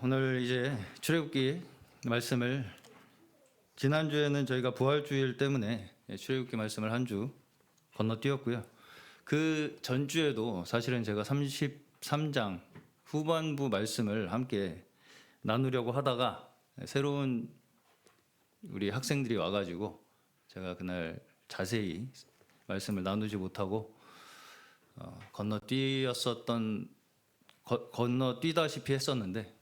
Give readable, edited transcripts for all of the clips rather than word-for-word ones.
오늘 이제 출애굽기 말씀을 지난주에는 저희가 부활주일 때문에 출애굽기 말씀을 한 주 건너뛰었고요. 그 전주에도 사실은 제가 33장 후반부 말씀을 함께 나누려고 하다가 새로운 우리 학생들이 와가지고 제가 그날 자세히 말씀을 나누지 못하고 건너뛰다시피 했었는데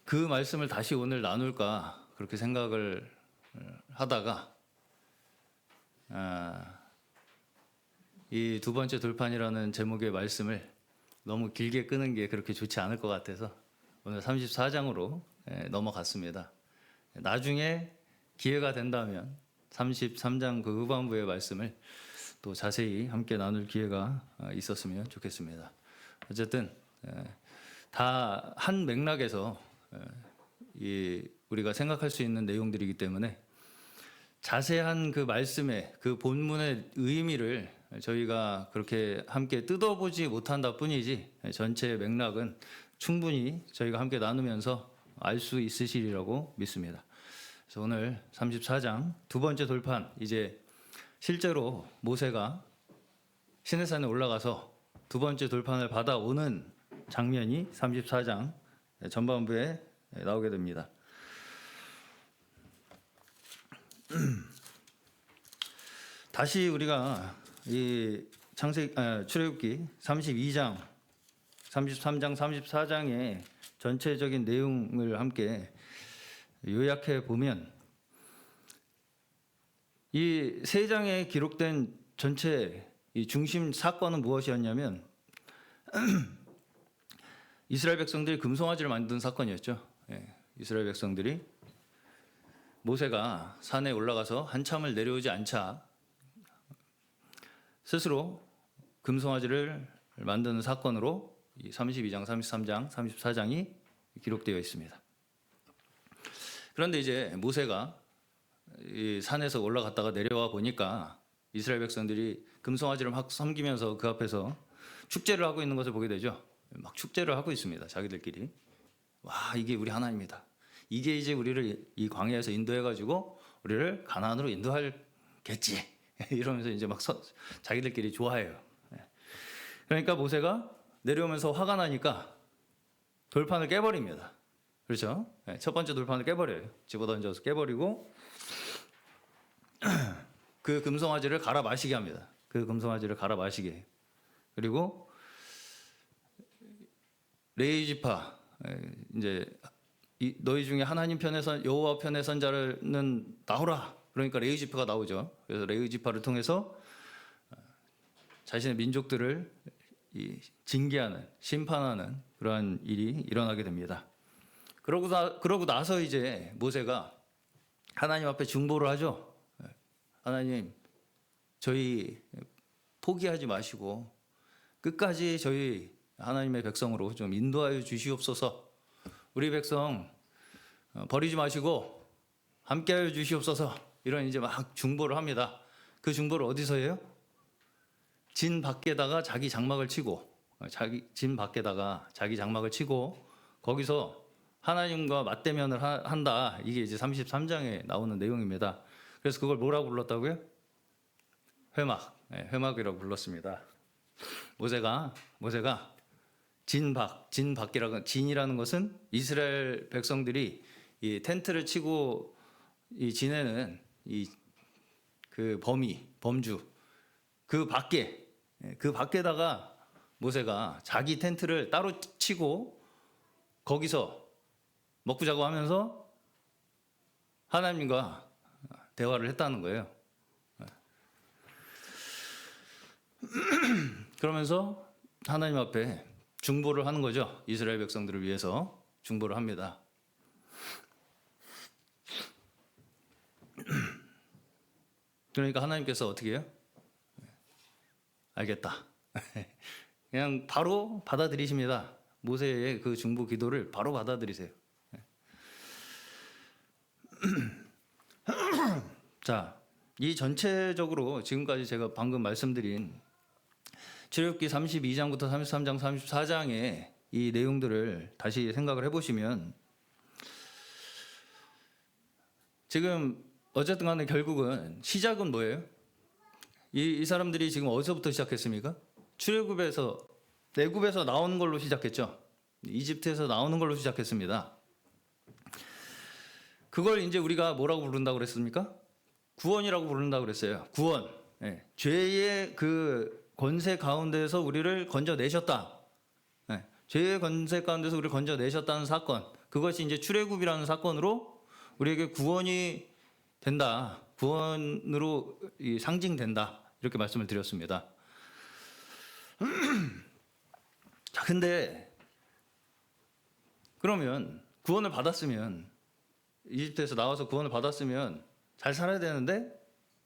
그 말씀을 다시 오늘 나눌까 그렇게 생각을 하다가 이 두 번째 돌판이라는 제목의 말씀을 너무 길게 끄는 게 그렇게 좋지 않을 것 같아서 오늘 34장으로 넘어갔습니다. 나중에 기회가 된다면 33장 그 후반부의 말씀을 또 자세히 함께 나눌 기회가 있었으면 좋겠습니다. 어쨌든 다 한 맥락에서 우리가 생각할 수 있는 내용들이기 때문에 자세한 그 말씀의 그 본문의 의미를 저희가 그렇게 함께 뜯어보지 못한다 뿐이지 전체 맥락은 충분히 저희가 함께 나누면서 알 수 있으시리라고 믿습니다. 그래서 오늘 34장 두 번째 돌판, 이제 실제로 모세가 시내산에 올라가서 두 번째 돌판을 받아오는 장면이 34장 전반부에 나오게 됩니다. 다시 우리가 이 출애굽기 32장, 33장, 34장의 전체적인 내용을 함께 요약해 보면 이 세 장에 기록된 전체 이 중심 사건은 무엇이었냐면 이스라엘 백성들이 금송아지를 만든 사건이었죠. 이스라엘 백성들이 모세가 산에 올라가서 한참을 내려오지 않자 스스로 금송아지를 만드는 사건으로 이 32장, 33장, 34장이 기록되어 있습니다. 그런데 이제 모세가 이 산에서 올라갔다가 내려와 보니까 이스라엘 백성들이 금송아지를 막 섬기면서 그 앞에서 축제를 하고 있는 것을 보게 되죠. 막 축제를 하고 있습니다. 자기들끼리. 와, 이게 우리 하나님이다. 이게 이제 우리를 이 광야에서 인도해가지고 우리를 가나안으로 인도하겠지. 이러면서 이제 막 자기들끼리 좋아해요. 그러니까 모세가 내려오면서 화가 나니까 돌판을 깨버립니다. 그렇죠? 첫 번째 돌판을 깨버려요. 집어던져서 깨버리고 그 금송아지를 갈아 마시게 합니다. 그 금송아지를 갈아 마시게 해요. 그리고 레위 지파, 이제 너희 중에 하나님 편에서 여호와 편의 선자는 나오라. 그러니까 레위 지파가 나오죠. 그래서 레위 지파를 통해서 자신의 민족들을 징계하는, 심판하는 그러한 일이 일어나게 됩니다. 그러고 나서 이제 모세가 하나님 앞에 중보를 하죠. 하나님, 저희 포기하지 마시고 끝까지 저희 하나님의 백성으로 좀 인도하여 주시옵소서. 우리 백성 버리지 마시고 함께하여 주시옵소서. 이런 이제 막 중보를 합니다. 그 중보를 어디서 해요? 진 밖에다가 자기 장막을 치고, 진 밖에다가 자기 장막을 치고 거기서 하나님과 맞대면을 한다. 이게 이제 33장에 나오는 내용입니다. 그래서 그걸 뭐라고 불렀다고요? 회막이라고 불렀습니다. 모세가 진이라는 것은 이스라엘 백성들이 이 텐트를 치고 이 지내는 그 범주 그 밖에다가 모세가 자기 텐트를 따로 치고 거기서 먹고 자고 하면서 하나님과 대화를 했다는 거예요. 그러면서 하나님 앞에 중보를 하는 거죠. 이스라엘 백성들을 위해서 중보를 합니다. 그러니까 하나님께서 어떻게 해요? 알겠다. 그냥 바로 받아들이십니다. 모세의 그 중보 기도를 바로 받아들이세요. 자, 이 전체적으로 지금까지 제가 방금 말씀드린 출애굽기 32장부터 33장, 34장의 이 내용들을 다시 생각을 해보시면 지금 어쨌든 간에 결국은 시작은 뭐예요? 이 사람들이 지금 어디서부터 시작했습니까? 출애굽에서 애굽에서 나오는 걸로 시작했죠. 이집트에서 나오는 걸로 시작했습니다. 그걸 이제 우리가 뭐라고 부른다고 그랬습니까? 구원이라고 부른다고 그랬어요. 구원. 예. 죄의 그 권세 가운데서 우리를 건져내셨다. 예. 죄의 권세 가운데서 우리를 건져내셨다는 사건. 그것이 이제 출애굽이라는 사건으로 우리에게 구원이 된다. 구원으로 상징된다. 이렇게 말씀을 드렸습니다. 자, 근데 그러면 구원을 받았으면 이집트에서 나와서 구원을 받았으면 잘 살아야 되는데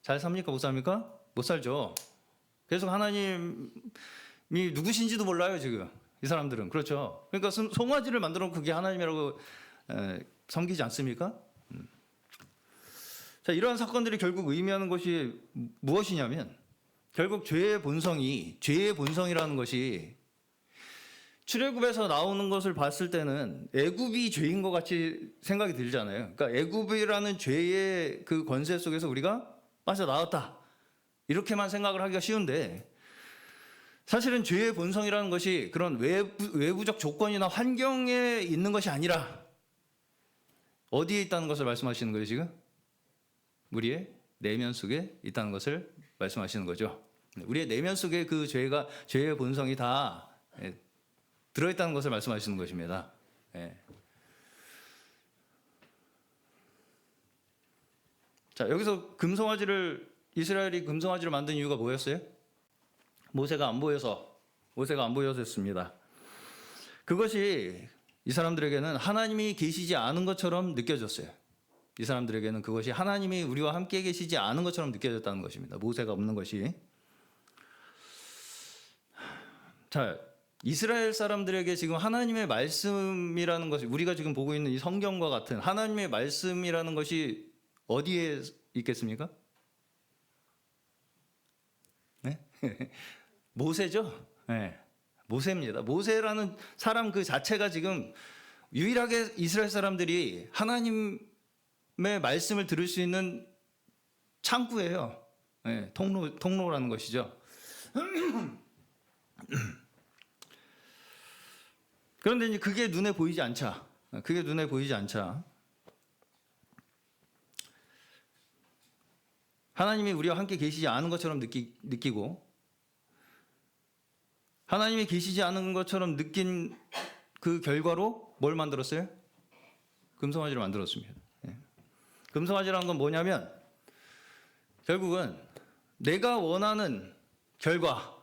잘 삽니까? 못 삽니까? 못 살죠. 계속 하나님이 누구신지도 몰라요 지금 이 사람들은. 그렇죠. 그러니까 송아지를 만들어 그게 하나님이라고 섬기지 않습니까? 자, 이러한 사건들이 결국 의미하는 것이 무엇이냐면 결국 죄의 본성이라는 것이 출애굽에서 나오는 것을 봤을 때는 애굽이 죄인 것 같이 생각이 들잖아요. 그러니까 애굽이라는 죄의 그 권세 속에서 우리가 빠져나왔다. 이렇게만 생각을 하기가 쉬운데 사실은 죄의 본성이라는 것이 그런 외부적 조건이나 환경에 있는 것이 아니라 어디에 있다는 것을 말씀하시는 거예요 지금? 우리의 내면 속에 있다는 것을 말씀하시는 거죠. 우리의 내면 속에 그 죄의 본성이 다 들어있다는 것을 말씀하시는 것입니다. 예. 자, 여기서 이스라엘이 금송아지를 만든 이유가 뭐였어요? 모세가 안 보여서였습니다. 그것이 이 사람들에게는 하나님이 계시지 않은 것처럼 느껴졌어요. 이 사람들에게는 그것이 하나님이 우리와 함께 계시지 않은 것처럼 느껴졌다는 것입니다. 모세가 없는 것이. 자, 이스라엘 사람들에게 지금 하나님의 말씀이라는 것이 우리가 지금 보고 있는 이 성경과 같은 하나님의 말씀이라는 것이 어디에 있겠습니까? 네? 모세죠. 네. 모세입니다. 모세라는 사람 그 자체가 지금 유일하게 이스라엘 사람들이 하나님의 말씀을 들을 수 있는 창구예요. 네. 통로라는 것이죠. 그런데 이제 그게 눈에 보이지 않자. 하나님이 우리와 함께 계시지 않은 것처럼 느끼고 하나님이 계시지 않은 것처럼 느낀 그 결과로 뭘 만들었어요? 금송아지를 만들었습니다. 금송아지라는 건 뭐냐면 결국은 내가 원하는 결과,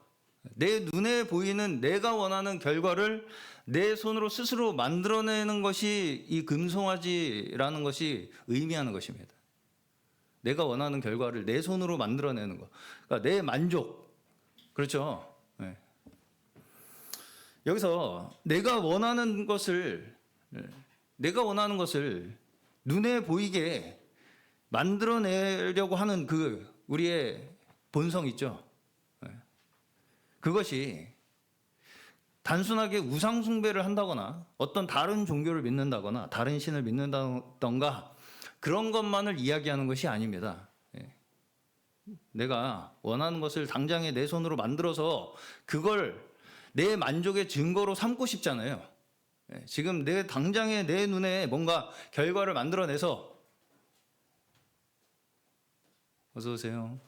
내 눈에 보이는 내가 원하는 결과를 내 손으로 스스로 만들어내는 것이 이 금송아지라는 것이 의미하는 것입니다. 내가 원하는 결과를 내 손으로 만들어내는 것. 그러니까 내 만족. 그렇죠. 네. 여기서 내가 원하는 것을 눈에 보이게 만들어내려고 하는 그 우리의 본성 있죠. 그것이 단순하게 우상숭배를 한다거나 어떤 다른 종교를 믿는다거나 다른 신을 믿는다던가 그런 것만을 이야기하는 것이 아닙니다. 내가 원하는 것을 당장에 내 손으로 만들어서 그걸 내 만족의 증거로 삼고 싶잖아요. 지금 당장에 내 눈에 뭔가 결과를 만들어내서 어서 오세요.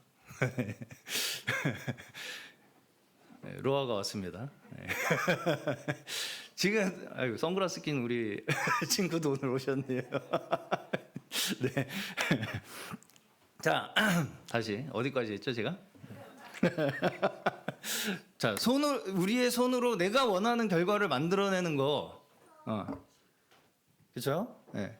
로아가 왔습니다. 지금 선글라스 낀 우리 친구도 오늘 오셨네요. 네. 자, 다시 어디까지 했죠, 제가? 자, 우리의 손으로 내가 원하는 결과를 만들어내는 거, 그렇죠? 네.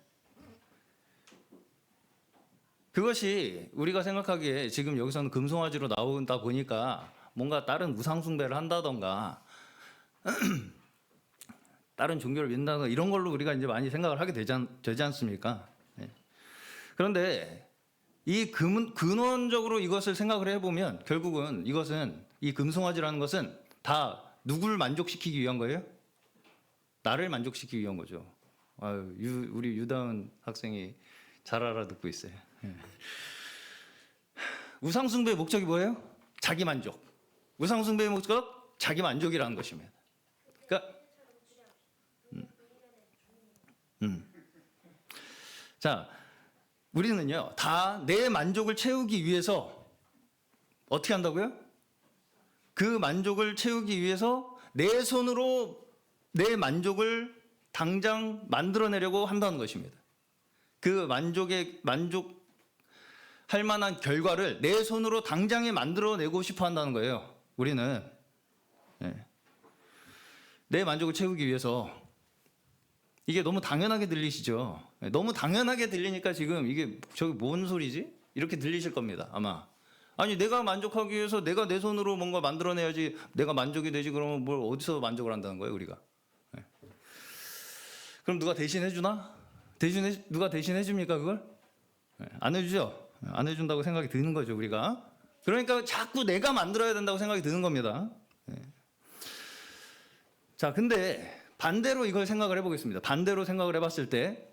그것이 우리가 생각하기에 지금 여기서는 금송아지로 나온다 보니까 뭔가 다른 우상숭배를 한다던가 다른 종교를 믿는다던가 이런 걸로 우리가 이제 많이 생각을 하게 되지 않습니까? 네. 그런데 이 근원적으로 이것을 생각을 해보면 결국은 이 금송아지라는 것은 다 누구를 만족시키기 위한 거예요? 나를 만족시키기 위한 거죠. 아유, 우리 유다은 학생이 잘 알아듣고 있어요. 예. 우상숭배의 목적이 뭐예요? 자기 만족. 우상숭배의 목적? 자기 만족이라는 것입니다. 그러니까 자, 우리는요 다 내 만족을 채우기 위해서 어떻게 한다고요? 그 만족을 채우기 위해서 내 손으로 내 만족을 당장 만들어내려고 한다는 것입니다. 그 만족할 만한 결과를 내 손으로 당장에 만들어내고 싶어 한다는 거예요. 우리는 내 만족을 채우기 위해서. 이게 너무 당연하게 들리시죠? 너무 당연하게 들리니까 지금 이게 저기 뭔 소리지? 이렇게 들리실 겁니다, 아마. 아니, 내가 만족하기 위해서 내가 내 손으로 뭔가 만들어내야지 내가 만족이 되지. 그러면 뭘 어디서 만족을 한다는 거예요, 우리가? 그럼 누가 대신해 주나? 누가 대신해 줍니까, 그걸? 안 해주죠? 안 해준다고 생각이 드는 거죠, 우리가. 그러니까 자꾸 내가 만들어야 된다고 생각이 드는 겁니다. 자, 근데 반대로 이걸 생각을 해보겠습니다. 반대로 생각을 해봤을 때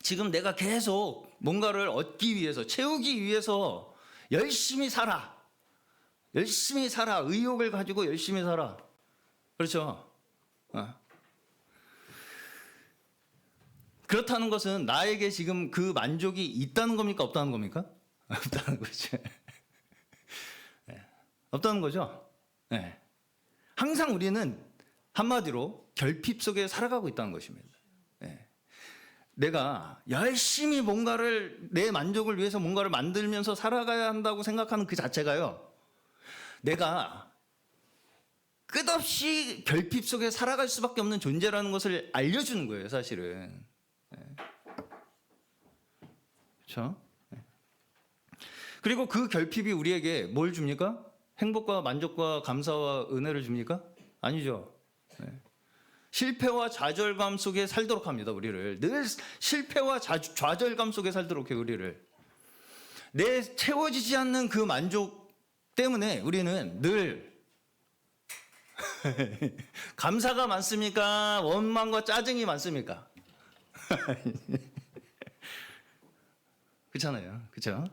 지금 내가 계속 뭔가를 얻기 위해서, 채우기 위해서 열심히 살아. 열심히 살아. 의욕을 가지고 열심히 살아. 그렇죠? 그렇다는 것은 나에게 지금 그 만족이 있다는 겁니까? 없다는 겁니까? 없다는 거죠. 없다는 거죠. 항상 우리는 한마디로 결핍 속에 살아가고 있다는 것입니다. 내가 열심히 뭔가를 내 만족을 위해서 뭔가를 만들면서 살아가야 한다고 생각하는 그 자체가요, 내가 끝없이 결핍 속에 살아갈 수밖에 없는 존재라는 것을 알려주는 거예요, 사실은. 그렇죠? 그리고 그 결핍이 우리에게 뭘 줍니까? 행복과 만족과 감사와 은혜를 줍니까? 아니죠. 실패와 좌절감 속에 살도록 합니다, 우리를. 늘 실패와 좌절감 속에 살도록 해요, 우리를. 내 채워지지 않는 그 만족 때문에 우리는 늘 감사가 많습니까? 원망과 짜증이 많습니까? 그렇잖아요. 그렇죠?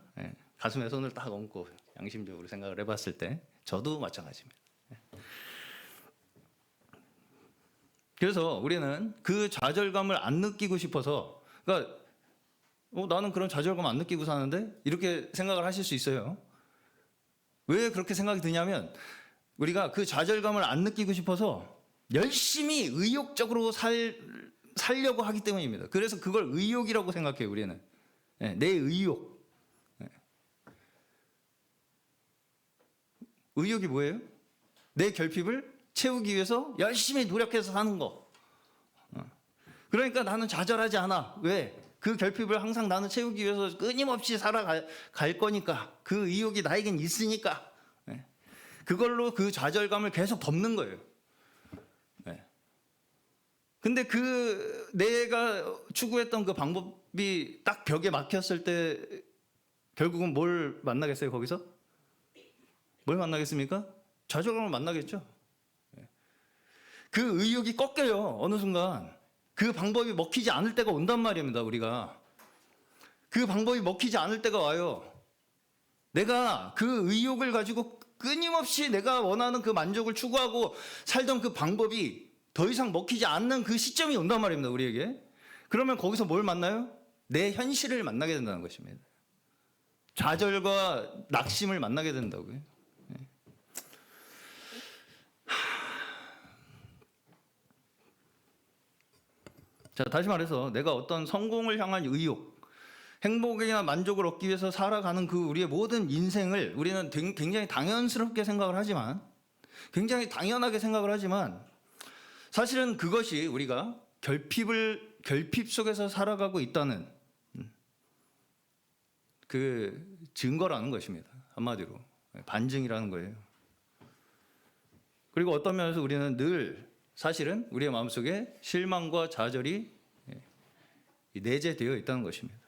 가슴에 손을 딱 얹고 양심적으로 생각을 해봤을 때 저도 마찬가지입니다. 그래서 우리는 그 좌절감을 안 느끼고 싶어서, 그러니까 나는 그런 좌절감 안 느끼고 사는데 이렇게 생각을 하실 수 있어요. 왜 그렇게 생각이 드냐면 우리가 그 좌절감을 안 느끼고 싶어서 열심히 의욕적으로 살려고 하기 때문입니다. 그래서 그걸 의욕이라고 생각해요, 우리는. 내 의욕. 의욕이 뭐예요? 내 결핍을 채우기 위해서 열심히 노력해서 사는 거. 그러니까 나는 좌절하지 않아. 왜? 그 결핍을 항상 나는 채우기 위해서 끊임없이 살아갈 거니까. 그 의욕이 나에겐 있으니까. 그걸로 그 좌절감을 계속 덮는 거예요. 근데 그 내가 추구했던 그 방법이 딱 벽에 막혔을 때 결국은 뭘 만나겠어요, 거기서? 뭘 만나겠습니까? 좌절감을 만나겠죠. 그 의욕이 꺾여요, 어느 순간. 그 방법이 먹히지 않을 때가 온단 말입니다, 우리가. 그 방법이 먹히지 않을 때가 와요. 내가 그 의욕을 가지고 끊임없이 내가 원하는 그 만족을 추구하고 살던 그 방법이 더 이상 먹히지 않는 그 시점이 온단 말입니다, 우리에게. 그러면 거기서 뭘 만나요? 내 현실을 만나게 된다는 것입니다. 좌절과 낙심을 만나게 된다고요. 자, 다시 말해서 내가 어떤 성공을 향한 의욕, 행복이나 만족을 얻기 위해서 살아가는 그 우리의 모든 인생을 우리는 굉장히 당연스럽게 생각을 하지만, 굉장히 당연하게 생각을 하지만 사실은 그것이 우리가 결핍 속에서 살아가고 있다는 그 증거라는 것입니다. 한마디로 반증이라는 거예요. 그리고 어떤 면에서 우리는 늘 사실은 우리의 마음속에 실망과 좌절이 내재되어 있다는 것입니다.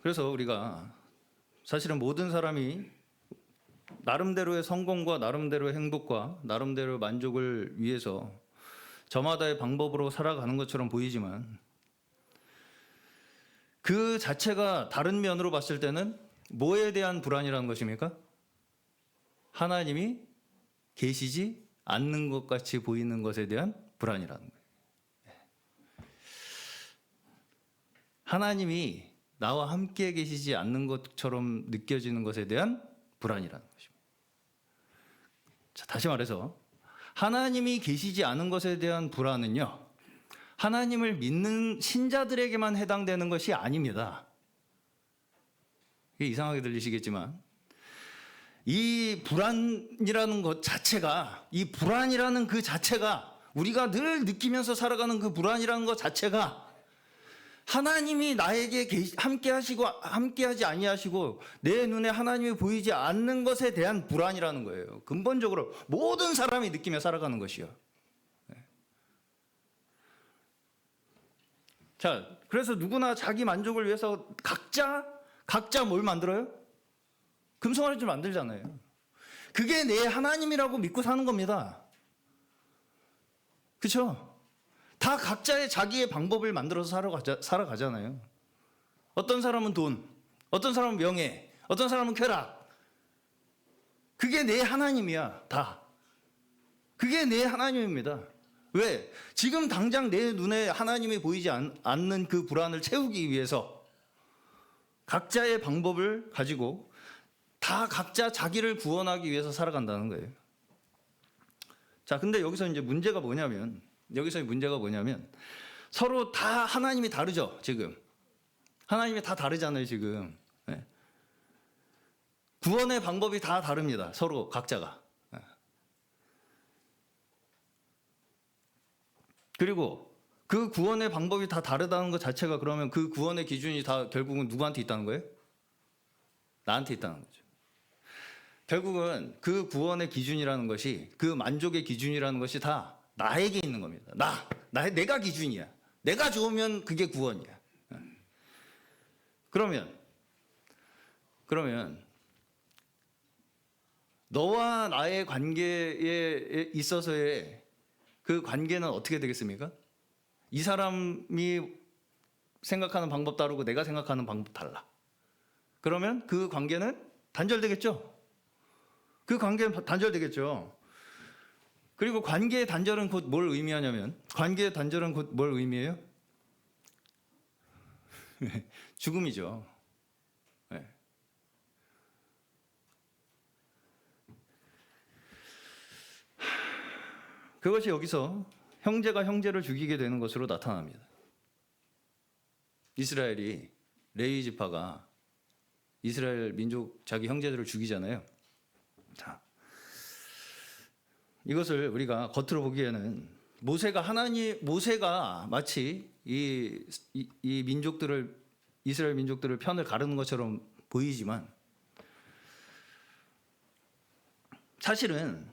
그래서 우리가 사실은 모든 사람이 나름대로의 성공과 나름대로의 행복과 나름대로의 만족을 위해서 저마다의 방법으로 살아가는 것처럼 보이지만 그 자체가 다른 면으로 봤을 때는 뭐에 대한 불안이라는 것입니까? 하나님이 계시지 않는 것 같이 보이는 것에 대한 불안이라는 거예요. 하나님이 나와 함께 계시지 않는 것처럼 느껴지는 것에 대한 불안이라는 것입니다. 자, 다시 말해서 하나님이 계시지 않은 것에 대한 불안은요, 하나님을 믿는 신자들에게만 해당되는 것이 아닙니다. 이게 이상하게 들리시겠지만 이 불안이라는 것 자체가, 이 불안이라는 그 자체가, 우리가 늘 느끼면서 살아가는 그 불안이라는 것 자체가 하나님이 나에게 함께하지 아니하시고 내 눈에 하나님이 보이지 않는 것에 대한 불안이라는 거예요. 근본적으로 모든 사람이 느끼며 살아가는 것이요. 자, 그래서 누구나 자기 만족을 위해서 각자 뭘 만들어요? 금송아지를 만들잖아요. 그게 내 하나님이라고 믿고 사는 겁니다. 그렇죠? 다 각자의 자기의 방법을 만들어서 살아가잖아요. 어떤 사람은 돈, 어떤 사람은 명예, 어떤 사람은 쾌락. 그게 내 하나님이야, 다. 그게 내 하나님입니다. 왜? 지금 당장 내 눈에 하나님이 보이지 않는 그 불안을 채우기 위해서 각자의 방법을 가지고 다 각자 자기를 구원하기 위해서 살아간다는 거예요. 자, 근데 여기서 문제가 뭐냐면 서로 다 하나님이 다르죠, 지금. 하나님이 다 다르잖아요, 지금. 네. 구원의 방법이 다 다릅니다, 서로 각자가. 네. 그리고 그 구원의 방법이 다 다르다는 것 자체가 그러면 그 구원의 기준이 다 결국은 누구한테 있다는 거예요? 나한테 있다는 거죠. 결국은 그 구원의 기준이라는 것이, 그 만족의 기준이라는 것이 다 나에게 있는 겁니다. 내가 기준이야. 내가 좋으면 그게 구원이야. 그러면 너와 나의 관계에 있어서의 그 관계는 어떻게 되겠습니까? 이 사람이 생각하는 방법 다르고 내가 생각하는 방법 달라. 그러면 그 관계는 단절되겠죠? 그리고 관계의 단절은 곧 뭘 의미하냐면, 관계의 단절은 곧 뭘 의미해요? 죽음이죠. 네. 그것이 여기서 형제가 형제를 죽이게 되는 것으로 나타납니다. 이스라엘이, 레위 지파가 이스라엘 민족 자기 형제들을 죽이잖아요. 자, 이것을 우리가 겉으로 보기에는 모세가 마치 이 이스라엘 민족들을 편을 가르는 것처럼 보이지만, 사실은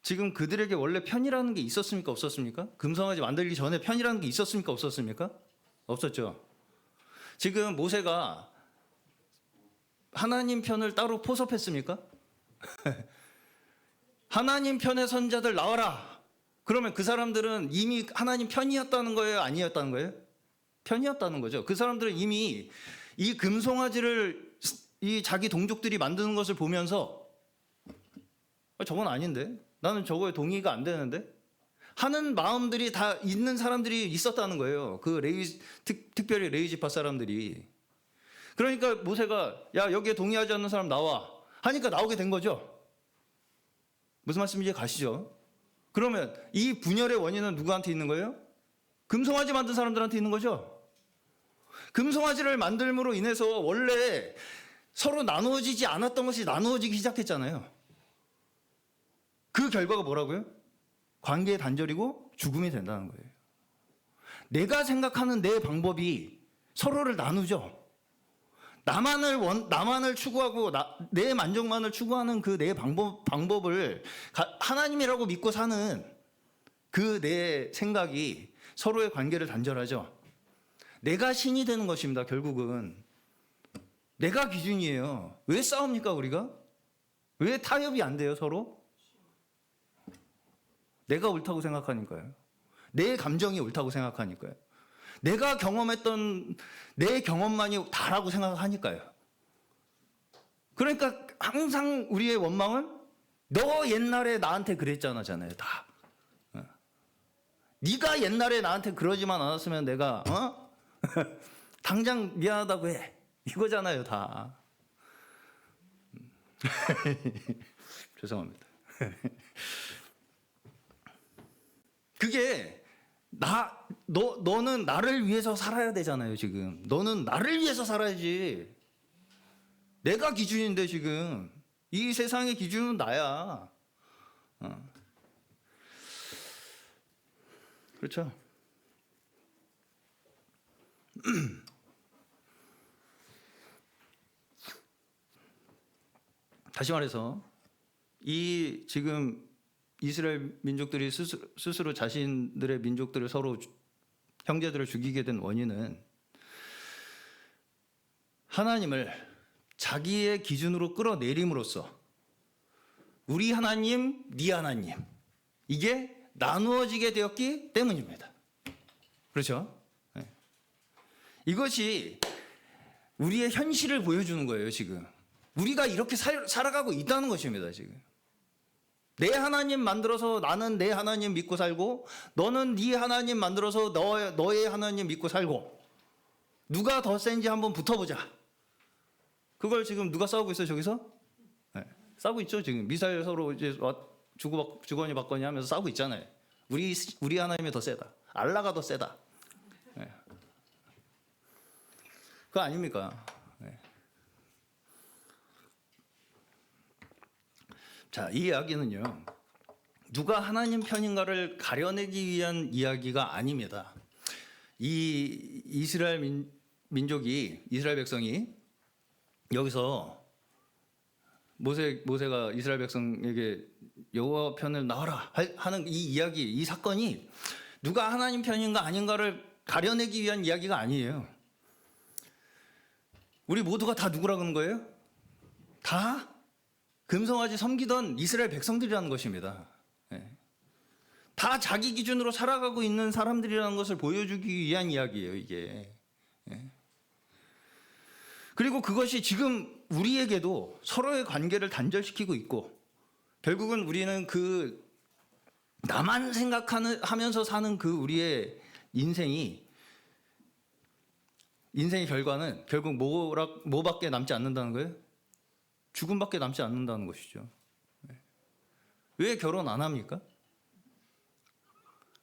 지금 그들에게 원래 편이라는 게 있었습니까? 없었습니까? 금송아지 만들기 전에 편이라는 게 있었습니까? 없었습니까? 없었죠. 지금 모세가 하나님 편을 따로 포섭했습니까? 하나님 편의 선자들 나와라. 그러면 그 사람들은 이미 하나님 편이었다는 거예요? 아니었다는 거예요? 편이었다는 거죠. 그 사람들은 이미 이 금송아지를 이 자기 동족들이 만드는 것을 보면서 저건 아닌데? 나는 저거에 동의가 안 되는데? 하는 마음들이 다 있는 사람들이 있었다는 거예요. 특별히 레위 지파 사람들이. 그러니까 모세가 야, 여기에 동의하지 않는 사람 나와 하니까 나오게 된 거죠. 무슨 말씀인지 가시죠? 그러면 이 분열의 원인은 누구한테 있는 거예요? 금송아지 만든 사람들한테 있는 거죠. 금송아지를 만들므로 인해서 원래 서로 나누어지지 않았던 것이 나누어지기 시작했잖아요. 그 결과가 뭐라고요? 관계의 단절이고 죽음이 된다는 거예요. 내가 생각하는 내 방법이 서로를 나누죠. 나만을 추구하고 내 만족만을 추구하는 그 내 방법을 하나님이라고 믿고 사는 그 내 생각이 서로의 관계를 단절하죠. 내가 신이 되는 것입니다, 결국은. 내가 기준이에요. 왜 싸웁니까 우리가? 왜 타협이 안 돼요 서로? 내가 옳다고 생각하니까요. 내 감정이 옳다고 생각하니까요. 내가 경험했던 내 경험만이 다라고 생각하니까요. 그러니까 항상 우리의 원망은 너 옛날에 나한테 그랬잖아요. 다. 네가 옛날에 나한테 그러지만 않았으면 내가 당장 미안하다고 해. 이거잖아요 다. 죄송합니다. 그게 너는 나를 위해서 살아야 되잖아요 지금. 너는 나를 위해서 살아야지. 내가 기준인데 지금 이 세상의 기준은 나야. 그렇죠? 다시 말해서 이 지금 이스라엘 민족들이 스스로 자신들의 민족들을 서로 형제들을 죽이게 된 원인은 하나님을 자기의 기준으로 끌어내림으로써 우리 하나님, 네 하나님 이게 나누어지게 되었기 때문입니다. 그렇죠? 네. 이것이 우리의 현실을 보여주는 거예요 지금. 우리가 이렇게 살아가고 있다는 것입니다 지금. 내 하나님 만들어서 나는 내 하나님 믿고 살고 너는 네 하나님 만들어서 너의 하나님 믿고 살고 누가 더 센지 한번 붙어보자. 그걸 지금 누가 싸우고 있어요 저기서? 네. 싸우고 있죠 지금. 미사일 서로 이제 주거니 받거니 하면서 싸우고 있잖아요. 우리 하나님이 더 세다. 알라가 더 세다. 네. 그거 아닙니까? 네. 자, 이 이야기는요. 누가 하나님 편인가를 가려내기 위한 이야기가 아닙니다. 이 이스라엘 민족이 이스라엘 백성이 여기서 모세가 이스라엘 백성에게 여호와 편을 나와라 하는 이 이야기, 이 사건이 누가 하나님 편인가 아닌가를 가려내기 위한 이야기가 아니에요. 우리 모두가 다 누구라 그런 거예요? 다 금송아지 섬기던 이스라엘 백성들이라는 것입니다. 다 자기 기준으로 살아가고 있는 사람들이라는 것을 보여주기 위한 이야기예요, 이게. 그리고 그것이 지금 우리에게도 서로의 관계를 단절시키고 있고, 결국은 우리는 그 나만 생각하면서 사는 그 우리의 인생의 결과는 결국 뭐밖에 남지 않는다는 거예요? 죽음밖에 남지 않는다는 것이죠. 왜 결혼 안 합니까?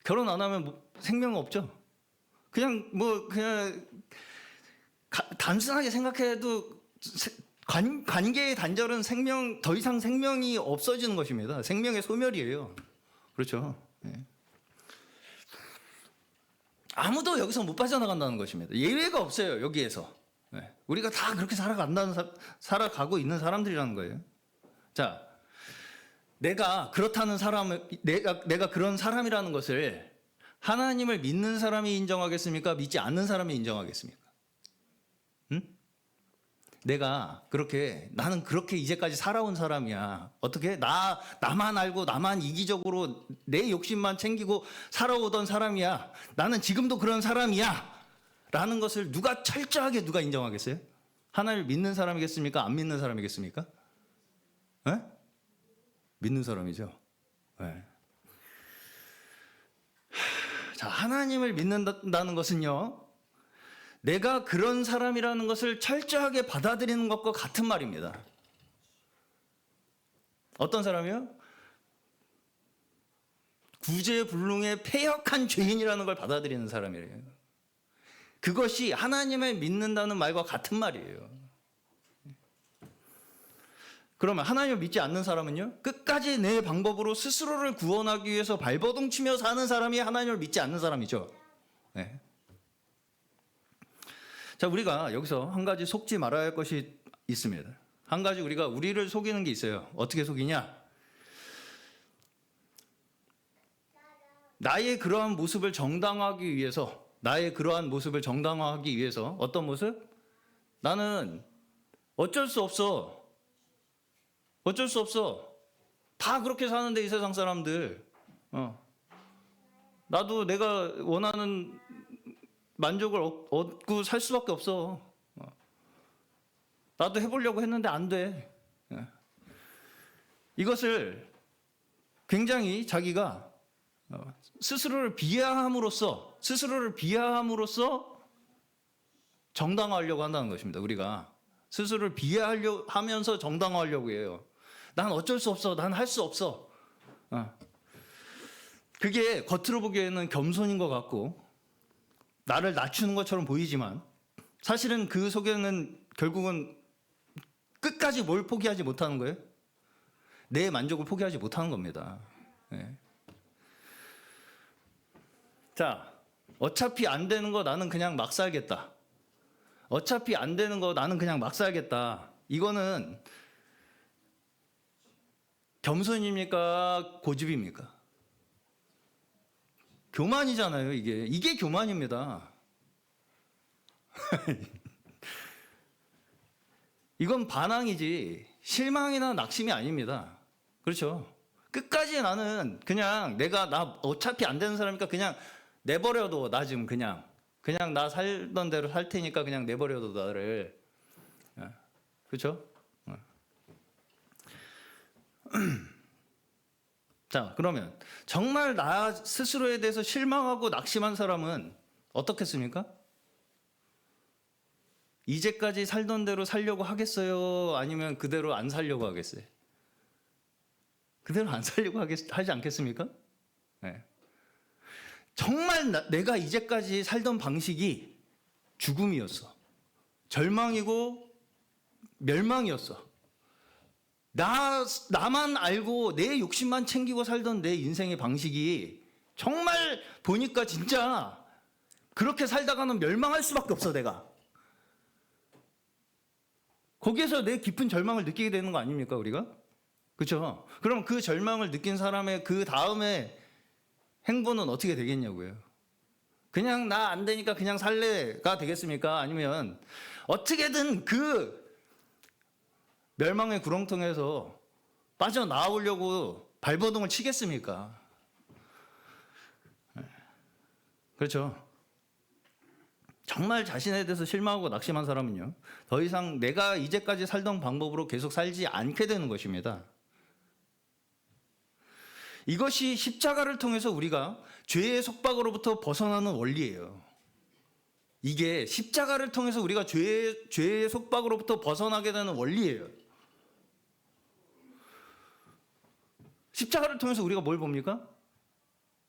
결혼 안 하면 생명 없죠. 그냥 단순하게 생각해도 관계의 단절은 더 이상 생명이 없어지는 것입니다. 생명의 소멸이에요. 그렇죠. 아무도 여기서 못 빠져나간다는 것입니다. 예외가 없어요. 여기에서. 우리가 다 그렇게 살아가고 있는 사람들이라는 거예요. 자, 내가 그렇다는 사람을 내가 그런 사람이라는 것을 하나님을 믿는 사람이 인정하겠습니까? 믿지 않는 사람이 인정하겠습니까? 나는 그렇게 이제까지 살아온 사람이야. 어떻게? 나만 알고 나만 이기적으로 내 욕심만 챙기고 살아오던 사람이야. 나는 지금도 그런 사람이야. 라는 것을 철저하게 누가 인정하겠어요? 하나님을 믿는 사람이겠습니까? 안 믿는 사람이겠습니까? 믿는 사람이죠. 자, 하나님을 믿는다는 것은요, 내가 그런 사람이라는 것을 철저하게 받아들이는 것과 같은 말입니다. 어떤 사람이요? 구제불능의 패역한 죄인이라는 걸 받아들이는 사람이에요. 그것이 하나님을 믿는다는 말과 같은 말이에요. 그러면 하나님을 믿지 않는 사람은요? 끝까지 내 방법으로 스스로를 구원하기 위해서 발버둥 치며 사는 사람이 하나님을 믿지 않는 사람이죠. 네. 자, 우리가 여기서 한 가지 속지 말아야 할 것이 있습니다. 한 가지 우리를 속이는 게 있어요. 어떻게 속이냐? 나의 그러한 모습을 정당화하기 위해서 어떤 모습? 나는 어쩔 수 없어. 어쩔 수 없어. 다 그렇게 사는데 이 세상 사람들. 나도 내가 원하는 만족을 얻고 살 수밖에 없어. 나도 해보려고 했는데 안 돼. 이것을 굉장히 자기가 스스로를 비하함으로써 정당화하려고 한다는 것입니다. 우리가 스스로를 비하하려 하면서 정당화하려고 해요. 난 어쩔 수 없어. 난 할 수 없어. 그게 겉으로 보기에는 겸손인 것 같고 나를 낮추는 것처럼 보이지만 사실은 그 속에는 결국은 끝까지 뭘 포기하지 못하는 거예요? 내 만족을 포기하지 못하는 겁니다. 네. 자, 어차피 안 되는 거 나는 그냥 막 살겠다. 어차피 안 되는 거 나는 그냥 막 살겠다. 이거는 겸손입니까? 고집입니까? 교만이잖아요, 이게. 이게 교만입니다. 이건 반항이지 실망이나 낙심이 아닙니다. 그렇죠? 끝까지 나는 그냥 나 어차피 안 되는 사람이니까 그냥 내버려둬. 나 지금 그냥 나 살던 대로 살 테니까 그냥 내버려둬 나를. 그렇죠? 자, 그러면 정말 나 스스로에 대해서 실망하고 낙심한 사람은 어떻겠습니까? 이제까지 살던 대로 살려고 하겠어요? 아니면 그대로 안 살려고 하겠어요? 그대로 안 살려고 하지 않겠습니까? 네. 정말 내가 이제까지 살던 방식이 죽음이었어. 절망이고 멸망이었어. 나만 알고 내 욕심만 챙기고 살던 내 인생의 방식이 정말 보니까 진짜 그렇게 살다가는 멸망할 수밖에 없어, 내가. 거기에서 내 깊은 절망을 느끼게 되는 거 아닙니까, 우리가? 그렇죠? 그럼 그 절망을 느낀 사람의 그 다음에 행보는 어떻게 되겠냐고요. 그냥 나 안 되니까 그냥 살래가 되겠습니까? 아니면 어떻게든 그 멸망의 구렁텅이에서 빠져나오려고 발버둥을 치겠습니까? 그렇죠? 정말 자신에 대해서 실망하고 낙심한 사람은요, 더 이상 내가 이제까지 살던 방법으로 계속 살지 않게 되는 것입니다. 이것이 십자가를 통해서 우리가 죄의 속박으로부터 벗어나는 원리예요. 이게 십자가를 통해서 우리가 죄의 속박으로부터 벗어나게 되는 원리예요. 십자가를 통해서 우리가 뭘 봅니까?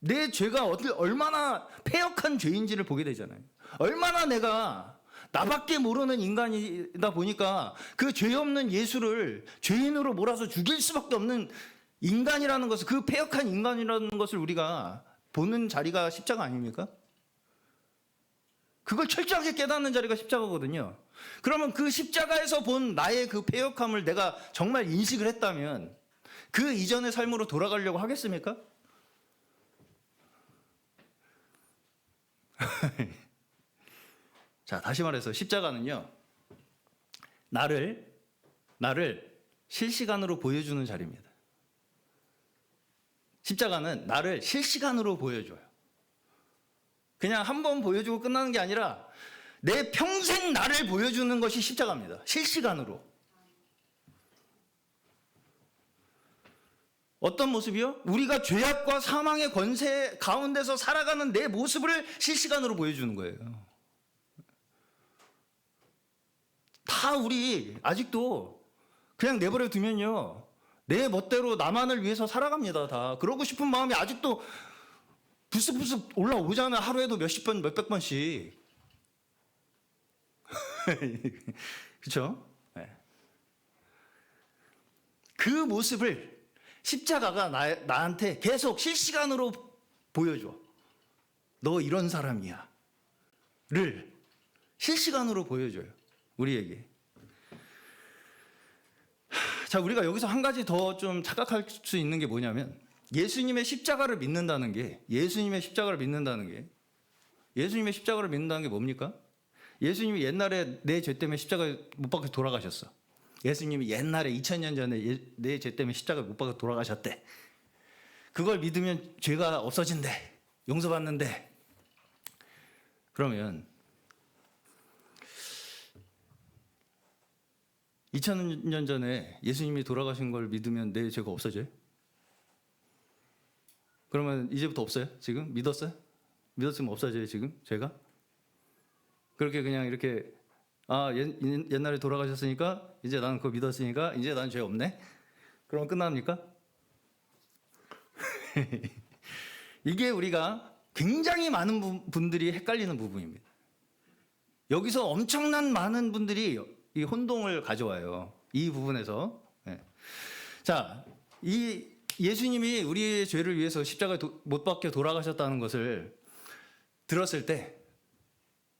내 죄가 얼마나 패역한 죄인지를 보게 되잖아요. 얼마나 내가 나밖에 모르는 인간이다 보니까 그 죄 없는 예수를 죄인으로 몰아서 죽일 수밖에 없는 인간이라는 것을, 그 패역한 인간이라는 것을 우리가 보는 자리가 십자가 아닙니까? 그걸 철저하게 깨닫는 자리가 십자가거든요. 그러면 그 십자가에서 본 나의 그 패역함을 내가 정말 인식을 했다면 그 이전의 삶으로 돌아가려고 하겠습니까? 자, 다시 말해서 십자가는요, 나를 실시간으로 보여주는 자리입니다. 십자가는 나를 실시간으로 보여줘요. 그냥 한 번 보여주고 끝나는 게 아니라 내 평생 나를 보여주는 것이 십자가입니다. 실시간으로. 어떤 모습이요? 우리가 죄악과 사망의 권세 가운데서 살아가는 내 모습을 실시간으로 보여주는 거예요. 다 우리 아직도 그냥 내버려 두면요, 내 멋대로 나만을 위해서 살아갑니다. 다 그러고 싶은 마음이 아직도 불쑥불쑥 올라오잖아. 하루에도 몇십 번, 몇백 번씩. 그렇죠? 네. 그 모습을 십자가가 나한테 계속 실시간으로 보여줘. 너 이런 사람이야 를 실시간으로 보여줘요, 우리에게. 자, 우리가 여기서 한 가지 더 좀 착각할 수 있는 게 뭐냐면, 예수님의 십자가를 믿는다는 게 뭡니까? 예수님이 옛날에 내 죄 때문에 십자가에 못 박혀 돌아가셨어. 예수님이 옛날에 2000년 전에 내 죄 때문에 십자가에 못 박아 돌아가셨대. 그걸 믿으면 죄가 없어진대. 용서받는데. 그러면 2000년 전에 예수님이 돌아가신 걸 믿으면 내 죄가 없어져요? 그러면 이제부터 없어요? 지금? 믿었어요? 믿었으면 없어져요 지금? 죄가? 그렇게 그냥 이렇게 옛날에 돌아가셨으니까 이제 나는 그거 믿었으니까 이제 난 죄 없네? 그러면 끝납니까? 이게 우리가 굉장히 많은 분들이 헷갈리는 부분입니다. 여기서 엄청난 많은 분들이 이 혼동을 가져와요. 이 부분에서. 네. 자, 이 예수님이 우리의 죄를 위해서 십자가에 못 박혀 돌아가셨다는 것을 들었을 때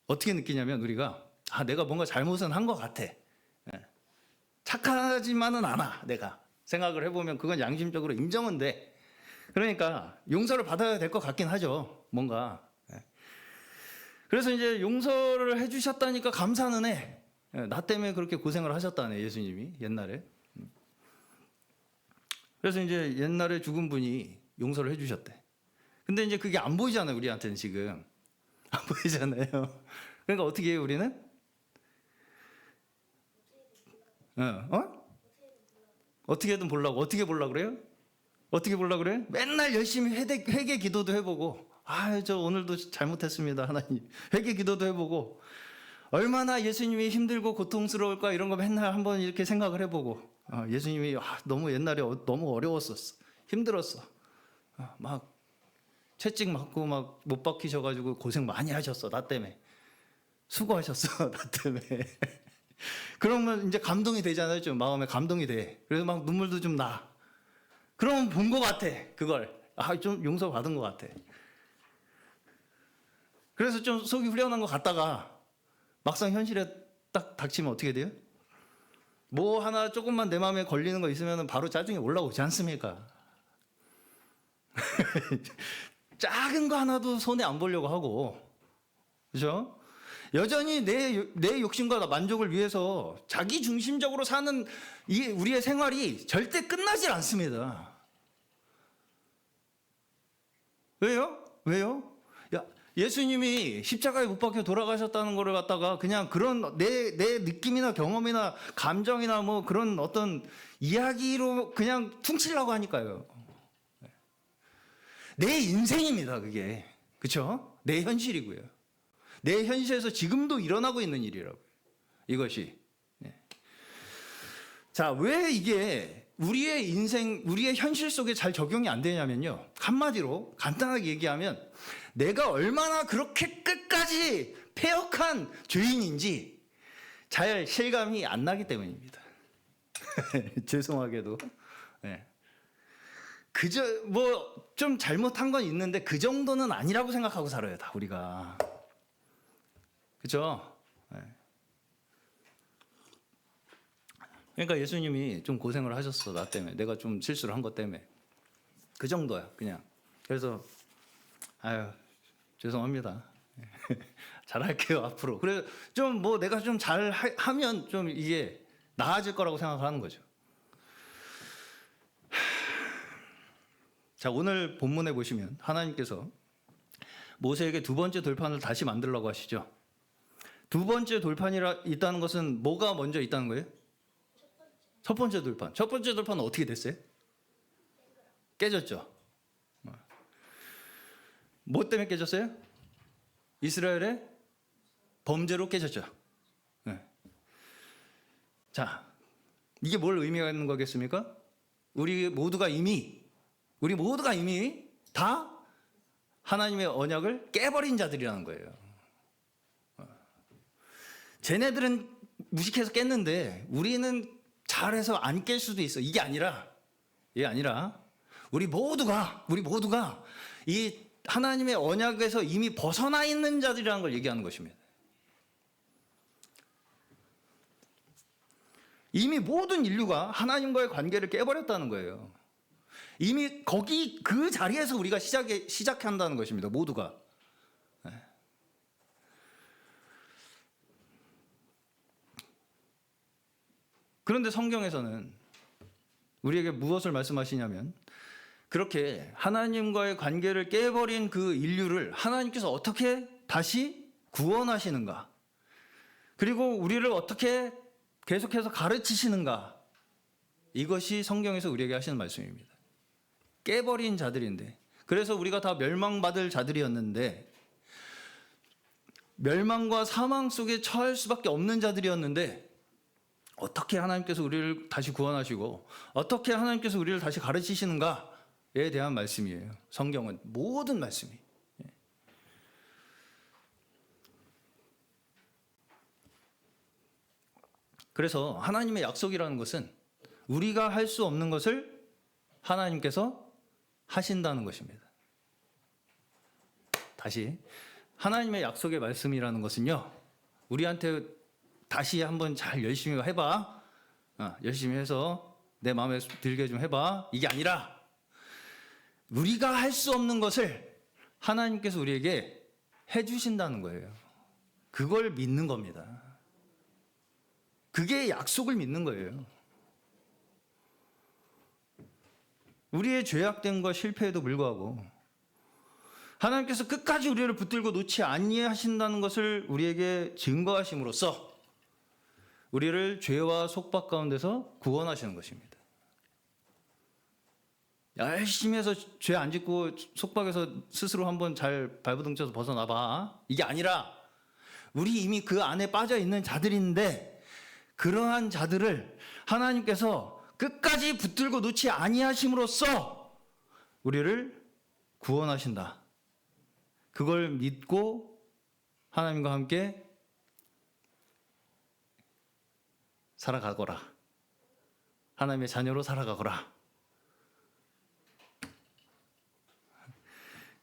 어떻게 느끼냐면 우리가 내가 뭔가 잘못은 한 것 같아. 네. 착하지만은 않아. 내가 생각을 해보면 그건 양심적으로 인정은 돼. 그러니까 용서를 받아야 될 것 같긴 하죠. 뭔가. 네. 그래서 이제 용서를 해주셨다니까 감사는 해. 나 때문에 그렇게 고생을 하셨다네 예수님이 옛날에. 그래서 이제 옛날에 죽은 분이 용서를 해주셨대. 근데 이제 그게 안 보이잖아요 우리한테는 지금. 안 보이잖아요. 그러니까 어떻게 해요 우리는? 어떻게든 보려고. 어떻게 보려고 그래요? 어떻게 보려고 그래요? 맨날 열심히 회개 기도도 해보고 저 오늘도 잘못했습니다 하나님. 회개 기도도 해보고 얼마나 예수님이 힘들고 고통스러울까 이런 거 맨날 한번 이렇게 생각을 해보고 예수님이 너무 옛날에 너무 어려웠었어. 힘들었어. 막 채찍 맞고 막 못 박히셔가지고 고생 많이 하셨어. 나 때문에. 수고하셨어. 나 때문에. 그러면 이제 감동이 되잖아요. 좀 마음에 감동이 돼. 그래서 막 눈물도 좀 나. 그러면 본 것 같아. 그걸. 좀 용서받은 것 같아. 그래서 좀 속이 후련한 것 같다가 막상 현실에 딱 닥치면 어떻게 돼요? 뭐 하나 조금만 내 마음에 걸리는 거 있으면 바로 짜증이 올라오지 않습니까? 작은 거 하나도 손에 안 보려고 하고, 그죠? 여전히 내 욕심과 만족을 위해서 자기 중심적으로 사는 우리의 생활이 절대 끝나질 않습니다. 왜요? 예수님이 십자가에 못 박혀 돌아가셨다는 거를 갖다가 그냥 그런 내 느낌이나 경험이나 감정이나 뭐 그런 어떤 이야기로 그냥 퉁치려고 하니까요. 내 인생입니다, 그게. 그렇죠? 내 현실이고요. 내 현실에서 지금도 일어나고 있는 일이라고요. 이것이. 자, 왜 이게 우리의 인생, 우리의 현실 속에 잘 적용이 안 되냐면요. 한마디로 간단하게 얘기하면 내가 얼마나 그렇게 끝까지 패역한 죄인인지 잘 실감이 안 나기 때문입니다. 죄송하게도. 네. 그저 뭐 좀 잘못한 건 있는데 그 정도는 아니라고 생각하고 살아요, 다 우리가. 그죠? 네. 그러니까 예수님이 좀 고생을 하셨어, 나 때문에. 내가 좀 실수를 한 것 때문에. 그 정도야, 그냥. 그래서 죄송합니다. 잘할게요, 앞으로. 그래 좀 뭐 내가 좀 잘하면 좀 이게 나아질 거라고 생각하는 거죠. 자, 오늘 본문에 보시면 하나님께서 모세에게 두 번째 돌판을 다시 만들라고 하시죠. 두 번째 돌판이 있다는 것은 뭐가 먼저 있다는 거예요? 첫 번째 돌판. 첫 번째 돌판은 어떻게 됐어요? 깨졌죠. 뭐 때문에 깨졌어요? 이스라엘의 범죄로 깨졌죠. 네. 자, 이게 뭘 의미가 있는 거겠습니까? 우리 모두가 이미 다 하나님의 언약을 깨버린 자들이라는 거예요. 쟤네들은 무식해서 깼는데 우리는 잘해서 안 깰 수도 있어. 이게 아니라 우리 모두가 이 하나님의 언약에서 이미 벗어나 있는 자들이라는 걸 얘기하는 것입니다. 이미 모든 인류가 하나님과의 관계를 깨버렸다는 거예요. 이미 거기 그 자리에서 우리가 시작한다는 것입니다. 모두가. 그런데 성경에서는 우리에게 무엇을 말씀하시냐면 그렇게 하나님과의 관계를 깨버린 그 인류를 하나님께서 어떻게 다시 구원하시는가, 그리고 우리를 어떻게 계속해서 가르치시는가, 이것이 성경에서 우리에게 하시는 말씀입니다. 깨버린 자들인데, 그래서 우리가 다 멸망받을 자들이었는데, 멸망과 사망 속에 처할 수밖에 없는 자들이었는데, 어떻게 하나님께서 우리를 다시 구원하시고 어떻게 하나님께서 우리를 다시 가르치시는가에 대한 말씀이에요. 성경은 모든 말씀이. 그래서 하나님의 약속이라는 것은 우리가 할 수 없는 것을 하나님께서 하신다는 것입니다. 다시, 하나님의 약속의 말씀이라는 것은요, 우리한테 다시 한번 잘 열심히 해봐, 열심히 해서 내 마음에 들게 좀 해봐, 이게 아니라 우리가 할 수 없는 것을 하나님께서 우리에게 해주신다는 거예요. 그걸 믿는 겁니다. 그게 약속을 믿는 거예요. 우리의 죄악됨과 실패에도 불구하고 하나님께서 끝까지 우리를 붙들고 놓지 아니하신다는 것을 우리에게 증거하심으로써 우리를 죄와 속박 가운데서 구원하시는 것입니다. 열심히 해서 죄 안 짓고 속박에서 스스로 한번 잘 발버둥쳐서 벗어나봐, 이게 아니라 우리 이미 그 안에 빠져 있는 자들인데 그러한 자들을 하나님께서 끝까지 붙들고 놓지 아니하심으로써 우리를 구원하신다. 그걸 믿고 하나님과 함께 살아가거라. 하나님의 자녀로 살아가거라.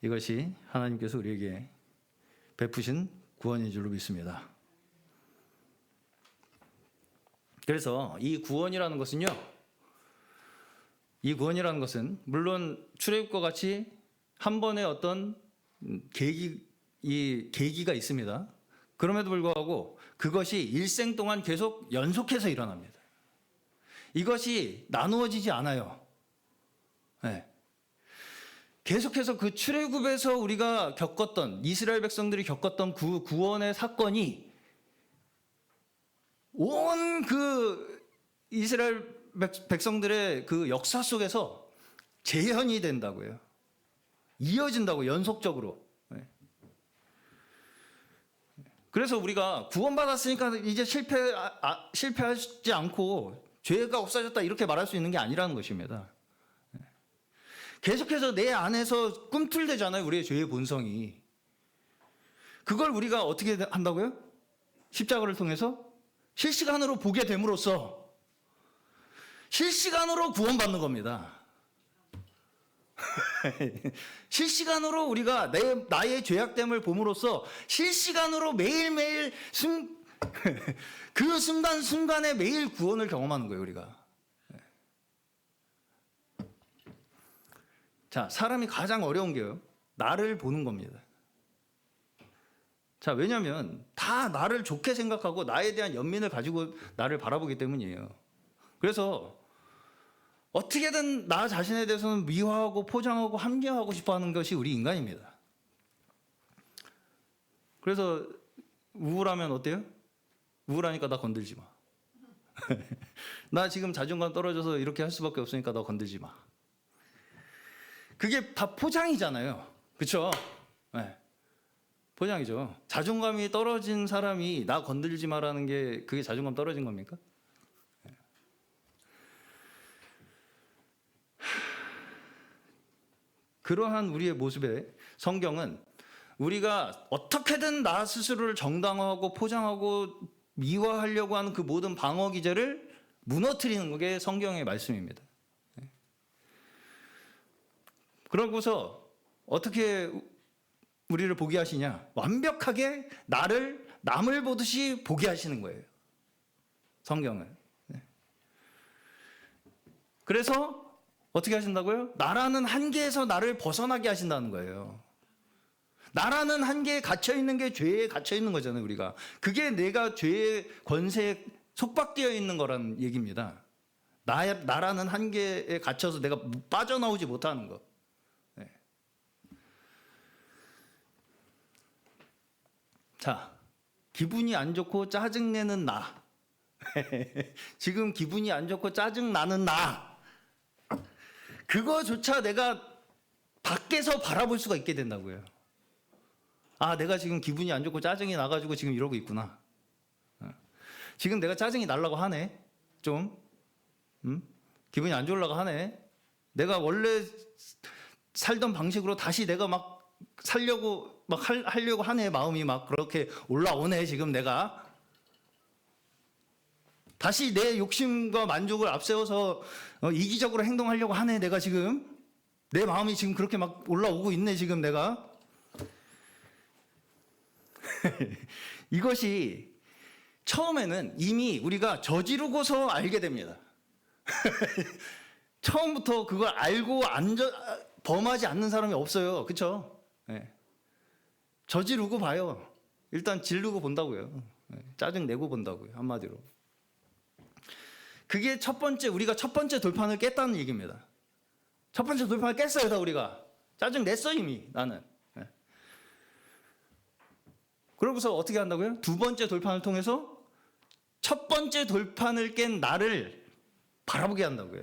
이것이 하나님께서 우리에게 베푸신 구원인 줄로 믿습니다. 그래서 이 구원이라는 것은요, 이 구원이라는 것은 물론 출애굽과 같이 한 번의 어떤 계기가 있습니다. 그럼에도 불구하고 그것이 일생 동안 계속 연속해서 일어납니다. 이것이 나누어지지 않아요. 네. 계속해서 그 출애굽에서 우리가 겪었던, 이스라엘 백성들이 겪었던 그 구원의 사건이 온 그 이스라엘 백성들의 그 역사 속에서 재현이 된다고요. 이어진다고, 연속적으로. 그래서 우리가 구원받았으니까 이제 실패하지 않고 죄가 없어졌다 이렇게 말할 수 있는 게 아니라는 것입니다. 계속해서 내 안에서 꿈틀대잖아요, 우리의 죄의 본성이. 그걸 우리가 어떻게 한다고요? 십자가를 통해서 실시간으로 보게 됨으로써 실시간으로 구원받는 겁니다. 실시간으로 우리가 나의 죄악됨을 봄으로써 실시간으로 매일매일 그 순간순간에 매일 구원을 경험하는 거예요, 우리가. 자, 사람이 가장 어려운 게요, 나를 보는 겁니다. 자, 왜냐하면 다 나를 좋게 생각하고 나에 대한 연민을 가지고 나를 바라보기 때문이에요. 그래서 어떻게든 나 자신에 대해서는 미화하고 포장하고 합리화하고 싶어하는 것이 우리 인간입니다. 그래서 우울하면 어때요? 우울하니까 나 건들지 마. 나 지금 자존감 떨어져서 이렇게 할 수밖에 없으니까 너 건들지 마. 그게 다 포장이잖아요. 그렇죠? 네. 포장이죠. 자존감이 떨어진 사람이 나 건들지 마라는 게 그게 자존감 떨어진 겁니까? 그러한 우리의 모습에 성경은 우리가 어떻게든 나 스스로를 정당화하고 포장하고 미화하려고 하는 그 모든 방어 기제를 무너뜨리는 게 성경의 말씀입니다. 그러고서 어떻게 우리를 보게 하시냐? 완벽하게 남을 보듯이 보게 하시는 거예요, 성경은. 그래서 어떻게 하신다고요? 나라는 한계에서 나를 벗어나게 하신다는 거예요. 나라는 한계에 갇혀있는 게 죄에 갇혀있는 거잖아요, 우리가. 그게 내가 죄의 권세에 속박되어 있는 거라는 얘기입니다. 나라는 한계에 갇혀서 내가 빠져나오지 못하는 거. 네. 자, 기분이 안 좋고 짜증내는 나. 지금 기분이 안 좋고 짜증나는 나. 그거조차 내가 밖에서 바라볼 수가 있게 된다고요. 아, 내가 지금 기분이 안 좋고 짜증이 나가지고 지금 이러고 있구나. 지금 내가 짜증이 나려고 하네. 좀 기분이 안 좋으려고 하네. 내가 원래 살던 방식으로 다시 내가 막 살려고 막 하려고 하네. 마음이 막 그렇게 올라오네. 지금 내가 다시 내 욕심과 만족을 앞세워서 이기적으로 행동하려고 하네. 내가 지금 내 마음이 지금 그렇게 막 올라오고 있네. 지금 내가 이것이 처음에는 이미 우리가 저지르고서 알게 됩니다. 처음부터 그걸 알고 범하지 않는 사람이 없어요. 그렇죠? 네. 저지르고 봐요. 일단 지르고 본다고요. 네. 짜증 내고 본다고요. 한마디로. 그게 우리가 첫 번째 돌판을 깼다는 얘기입니다. 첫 번째 돌판을 깼어요. 다 우리가. 짜증 냈어 이미 나는. 네. 그러고서 어떻게 한다고요? 두 번째 돌판을 통해서 첫 번째 돌판을 깬 나를 바라보게 한다고요.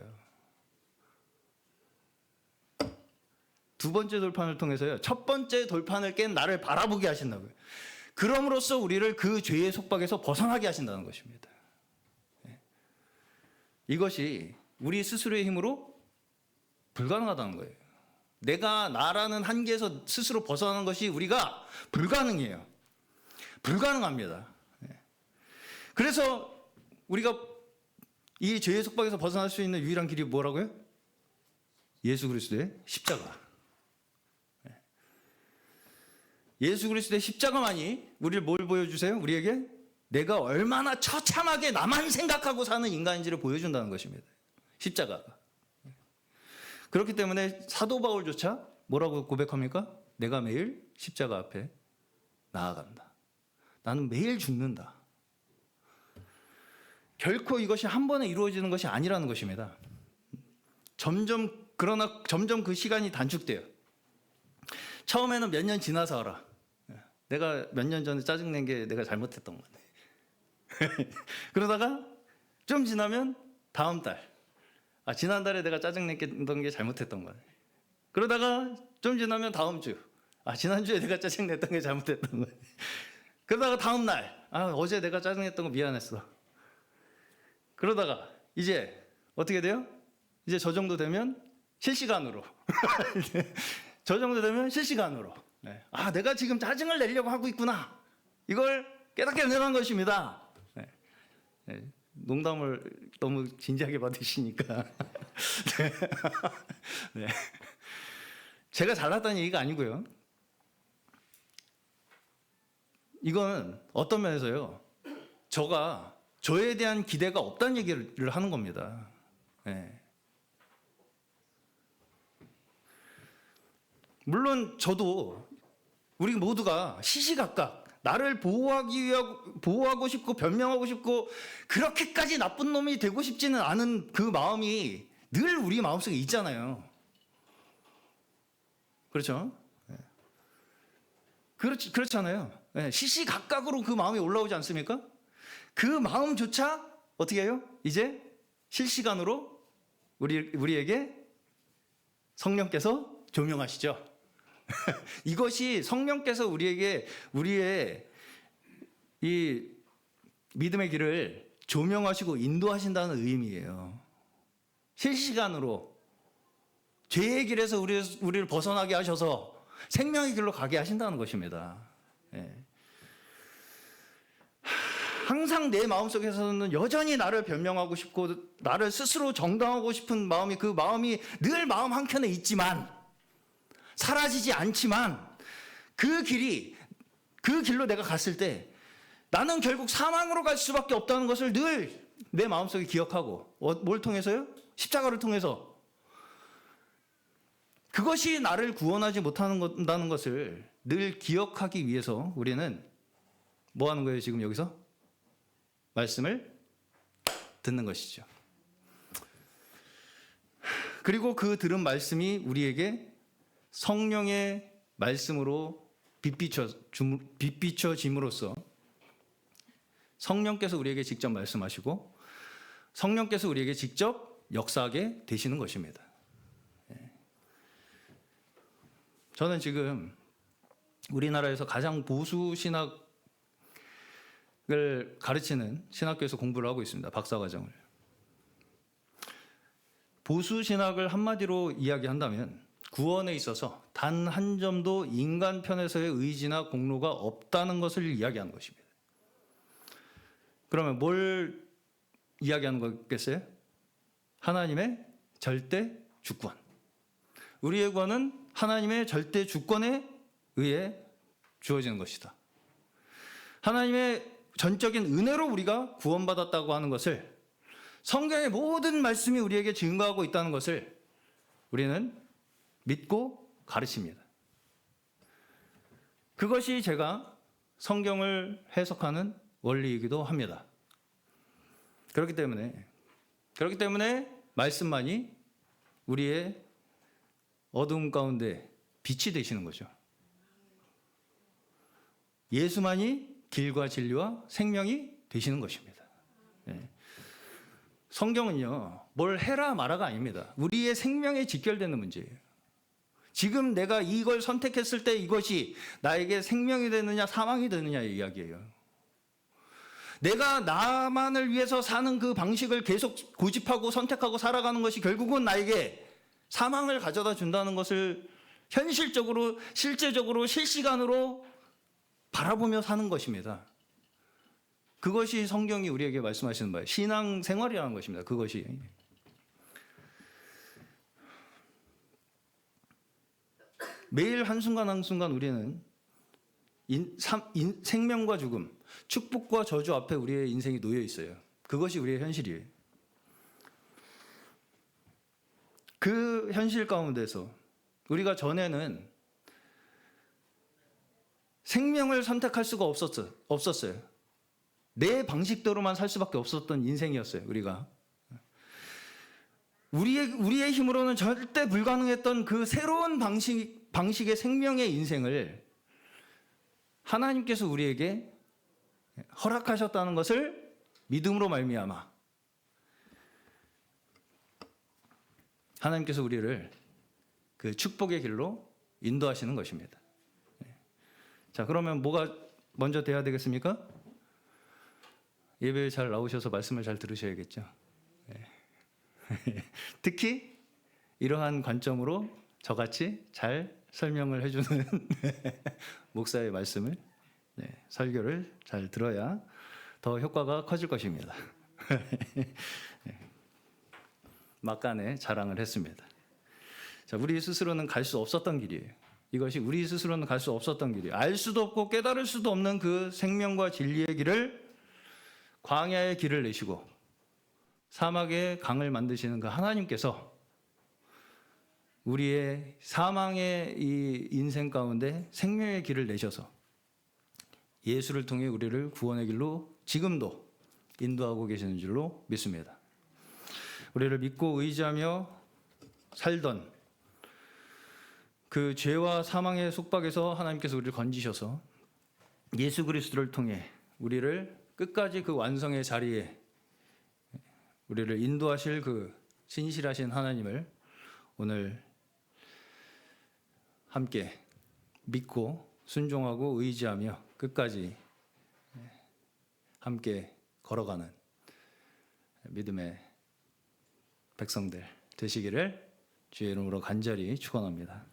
두 번째 돌판을 통해서요. 첫 번째 돌판을 깬 나를 바라보게 하신다고요. 그럼으로써 우리를 그 죄의 속박에서 벗어나게 하신다는 것입니다. 이것이 우리 스스로의 힘으로 불가능하다는 거예요. 내가 나라는 한계에서 스스로 벗어나는 것이 우리가 불가능해요. 불가능합니다. 그래서 우리가 이 죄의 속박에서 벗어날 수 있는 유일한 길이 뭐라고요? 예수 그리스도의 십자가. 예수 그리스도의 십자가만이 우리를 뭘 보여주세요? 우리에게 내가 얼마나 처참하게 나만 생각하고 사는 인간인지를 보여준다는 것입니다. 십자가가. 그렇기 때문에 사도 바울조차 뭐라고 고백합니까? 내가 매일 십자가 앞에 나아간다. 나는 매일 죽는다. 결코 이것이 한 번에 이루어지는 것이 아니라는 것입니다. 그러나 점점 그 시간이 단축돼요. 처음에는 몇 년 지나서 알아. 내가 몇 년 전에 짜증낸 게 내가 잘못했던 거네. 그러다가 좀 지나면 다음 달. 지난달에 내가 짜증냈던 게 잘못했던 거네. 그러다가 좀 지나면 다음 주. 지난주에 내가 짜증냈던 게 잘못했던 거네. 그러다가 다음 날. 어제 내가 짜증냈던 거 미안했어. 그러다가 이제 어떻게 돼요? 이제 저 정도 되면 실시간으로. 저 정도 되면 실시간으로. 네. 내가 지금 짜증을 내려고 하고 있구나. 이걸 깨닫게 되는 것입니다. 네. 네. 농담을 너무 진지하게 받으시니까. 네. 네. 제가 잘났다는 얘기가 아니고요. 이건 어떤 면에서요. 저에 대한 기대가 없다는 얘기를 하는 겁니다. 네. 물론 저도 우리 모두가 시시각각 나를 보호하고 싶고 변명하고 싶고 그렇게까지 나쁜 놈이 되고 싶지는 않은 그 마음이 늘 우리 마음속에 있잖아요. 그렇죠? 네. 그렇잖아요. 네. 시시각각으로 그 마음이 올라오지 않습니까? 그 마음조차 어떻게 해요? 이제 실시간으로 우리에게 성령께서 조명하시죠. 이것이 성령께서 우리에게 우리의 이 믿음의 길을 조명하시고 인도하신다는 의미예요. 실시간으로 죄의 길에서 우리를 벗어나게 하셔서 생명의 길로 가게 하신다는 것입니다. 예. 항상 내 마음속에서는 여전히 나를 변명하고 싶고 나를 스스로 정당하고 싶은 마음이 그 마음이 늘 마음 한켠에 있지만 사라지지 않지만 그 길로 내가 갔을 때 나는 결국 사망으로 갈 수밖에 없다는 것을 늘 내 마음속에 기억하고 뭘 통해서요? 십자가를 통해서 그것이 나를 구원하지 못한다는 것을 늘 기억하기 위해서 우리는 뭐 하는 거예요 지금 여기서? 말씀을 듣는 것이죠. 그리고 그 들은 말씀이 우리에게 성령의 말씀으로 빛비춰짐으로써 성령께서 우리에게 직접 말씀하시고 성령께서 우리에게 직접 역사하게 되시는 것입니다. 저는 지금 우리나라에서 가장 보수 신학을 가르치는 신학교에서 공부를 하고 있습니다. 박사과정을. 보수 신학을 한마디로 이야기한다면 구원에 있어서 단 한 점도 인간 편에서의 의지나 공로가 없다는 것을 이야기하는 것입니다. 그러면 뭘 이야기하는 거겠어요? 하나님의 절대 주권. 우리의 구원은 하나님의 절대 주권에 의해 주어지는 것이다. 하나님의 전적인 은혜로 우리가 구원받았다고 하는 것을 성경의 모든 말씀이 우리에게 증거하고 있다는 것을 우리는 믿고 가르칩니다. 그것이 제가 성경을 해석하는 원리이기도 합니다. 그렇기 때문에 말씀만이 우리의 어두움 가운데 빛이 되시는 거죠. 예수만이 길과 진리와 생명이 되시는 것입니다. 성경은요, 뭘 해라 마라가 아닙니다. 우리의 생명에 직결되는 문제예요. 지금 내가 이걸 선택했을 때 이것이 나에게 생명이 되느냐 사망이 되느냐의 이야기예요. 내가 나만을 위해서 사는 그 방식을 계속 고집하고 선택하고 살아가는 것이 결국은 나에게 사망을 가져다 준다는 것을 현실적으로, 실제적으로, 실시간으로 바라보며 사는 것입니다. 그것이 성경이 우리에게 말씀하시는 바예요. 신앙생활이라는 것입니다. 그것이. 매일 한순간 한순간 우리는 생명과 죽음, 축복과 저주 앞에 우리의 인생이 놓여 있어요. 그것이 우리의 현실이에요. 그 현실 가운데서 우리가 전에는 생명을 선택할 수가 없었어요. 내 방식대로만 살 수밖에 없었던 인생이었어요. 우리가 우리의 힘으로는 절대 불가능했던 그 새로운 방식의 생명의 인생을 하나님께서 우리에게 허락하셨다는 것을 믿음으로 말미암아 하나님께서 우리를 그 축복의 길로 인도하시는 것입니다. 자, 그러면 뭐가 먼저 돼야 되겠습니까? 예배에 잘 나오셔서 말씀을 잘 들으셔야겠죠. 특히 이러한 관점으로 저같이 잘 설명을 해주는 목사의 말씀을, 설교를 잘 들어야 더 효과가 커질 것입니다. 막간에 자랑을 했습니다. 자, 우리 스스로는 갈 수 없었던 길이에요. 이것이 우리 스스로는 갈 수 없었던 길이에요. 알 수도 없고 깨달을 수도 없는 그 생명과 진리의 길을 광야의 길을 내시고 사막의 강을 만드시는 그 하나님께서 우리의 사망의 이 인생 가운데 생명의 길을 내셔서 예수를 통해 우리를 구원의 길로 지금도 인도하고 계시는 줄로 믿습니다. 우리를 믿고 의지하며 살던 그 죄와 사망의 속박에서 하나님께서 우리를 건지셔서 예수 그리스도를 통해 우리를 끝까지 그 완성의 자리에 우리를 인도하실 그 신실하신 하나님을 오늘 함께 믿고 순종하고 의지하며 끝까지 함께 걸어가는 믿음의 백성들 되시기를 주의 이름으로 간절히 축원합니다.